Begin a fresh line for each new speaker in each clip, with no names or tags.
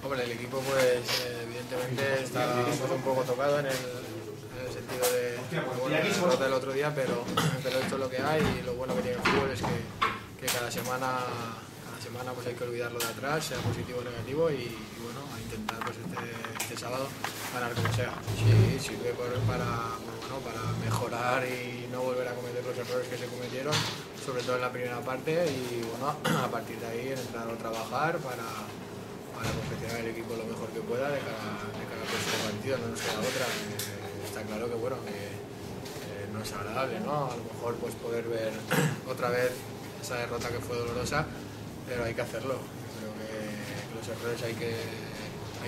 Hombre, el equipo pues evidentemente está un poco tocado en el sentido de la derrota del otro día, pero esto es lo que hay y lo bueno que tiene el fútbol es que cada semana pues hay que olvidar lo de atrás, sea positivo o negativo y bueno, a intentar pues este sábado ganar como sea. Sí, sirve para mejorar y no volver a cometer los errores que se cometieron, sobre todo en la primera parte y bueno, a partir de ahí entrar a trabajar para confeccionar el equipo lo mejor que pueda de cara al próximo partido, no nos queda otra. Está claro que bueno, que no es agradable, ¿no? A lo mejor pues poder ver otra vez esa derrota que fue dolorosa, pero hay que hacerlo. Creo que los errores hay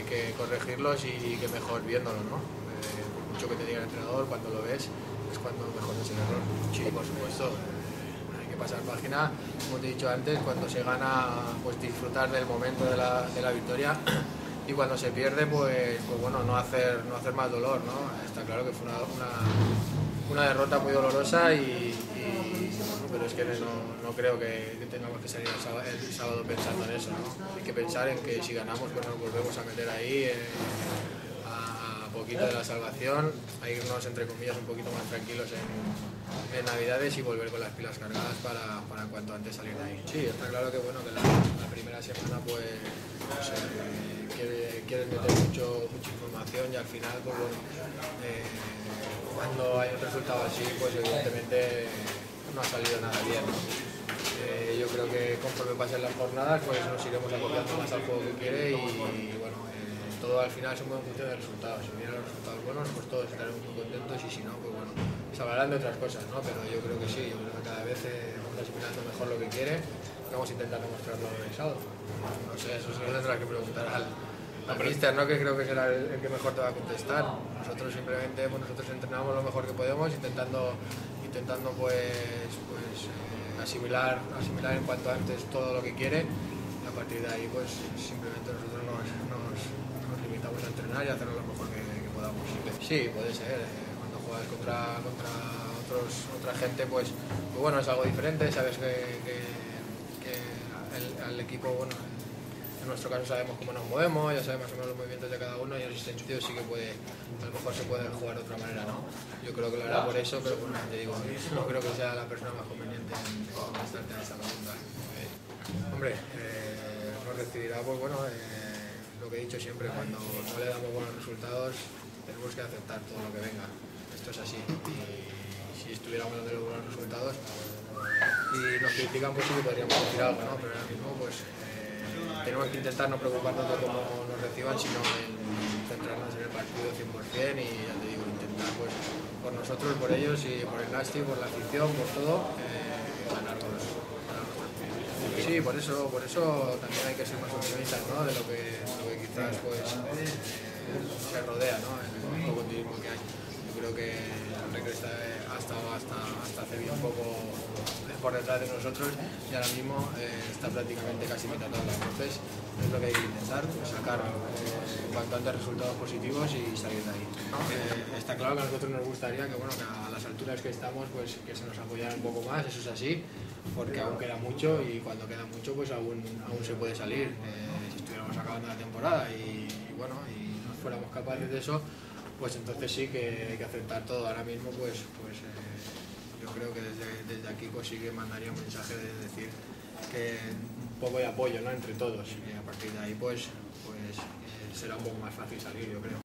que corregirlos y que mejor viéndolo, ¿no? Por mucho que te diga el entrenador, cuando lo ves es cuando mejor es el error. Sí, por supuesto. Pasar página, como te he dicho antes, cuando se gana pues disfrutar del momento de la victoria y cuando se pierde pues bueno, no hacer más dolor, ¿no? Está claro que fue una derrota muy dolorosa y bueno, pero es que no creo que tengamos que salir el sábado pensando en eso, ¿no? Hay que pensar en que si ganamos pues nos volvemos a meter ahí a poquito de la salvación, a irnos entre comillas un poquito más tranquilos en Navidades y volver con las pilas cargadas para cuanto antes salir de ahí. Sí, está claro que bueno que la primera semana pues quieres meter mucha información y al final pues bueno, cuando hay un resultado así pues evidentemente no ha salido nada bien, ¿no? Yo creo que conforme pasen las jornadas pues nos iremos acoplando más al juego que quiere y bueno, todo al final se mueve en función de resultados. Si vienen los resultados buenos pues todos estaremos muy contentos y si no pues bueno, se hablarán de otras cosas, ¿no? Pero yo creo que sí, yo creo que cada vez vamos asimilando mejor lo que quiere, vamos a intentar demostrarlo el sábado. No sé, eso se lo tendrá que preguntar al míster, ¿no? Que creo que será el que mejor te va a contestar. Nosotros simplemente nosotros entrenamos lo mejor que podemos, intentando pues asimilar en cuanto antes todo lo que quiere y a partir de ahí pues simplemente nosotros nos limitamos a entrenar y a hacerlo lo mejor que podamos. Sí, puede ser. Cuando juegas contra otra gente pues bueno, es algo diferente, sabes que al equipo, bueno, en nuestro caso sabemos cómo nos movemos, ya sabemos más o menos los movimientos de cada uno y en ese sentido sí que a lo mejor se puede jugar de otra manera, ¿no? Yo creo que lo hará por eso, pero bueno, te digo, no creo que sea la persona más conveniente en contestarte a esta pregunta. Hombre, nos recibirá, pues bueno, lo que he dicho siempre, cuando no le damos buenos resultados tenemos que aceptar todo lo que venga. Esto es así. Y si estuviéramos dando buenos resultados y nos critican, pues sí que podríamos decir algo, ¿no? Pero ahora mismo, pues tenemos que intentar no preocuparnos de cómo nos reciban, sino en centrarnos en el partido 100% y ya te digo, intentar pues por nosotros, por ellos y por el Nasti, por la afición, por todo, ganar los partidos. Sí, por eso también hay que ser más optimistas, ¿no? De lo que quizás pues se rodea, ¿no? El cogotismo que hay. Yo creo que el Recre ha estado hasta hace bien poco por detrás de nosotros y ahora mismo está prácticamente casi mitad tabla. Entonces es lo que hay que intentar, pues, sacar cuanto antes resultados positivos y salir de ahí, ¿no? Está claro que a nosotros nos gustaría que, bueno, que a las alturas que estamos pues que se nos apoyara un poco más, eso es así, porque aún queda mucho y cuando queda mucho pues aún se puede salir. Si estuviéramos acabando la temporada y bueno, y no fuéramos capaces de eso, pues entonces sí que hay que aceptar todo. Ahora mismo pues yo creo que desde aquí pues sí que mandaría un mensaje de decir que un poco de apoyo, ¿no? Entre todos y a partir de ahí pues será un poco más fácil salir, yo creo.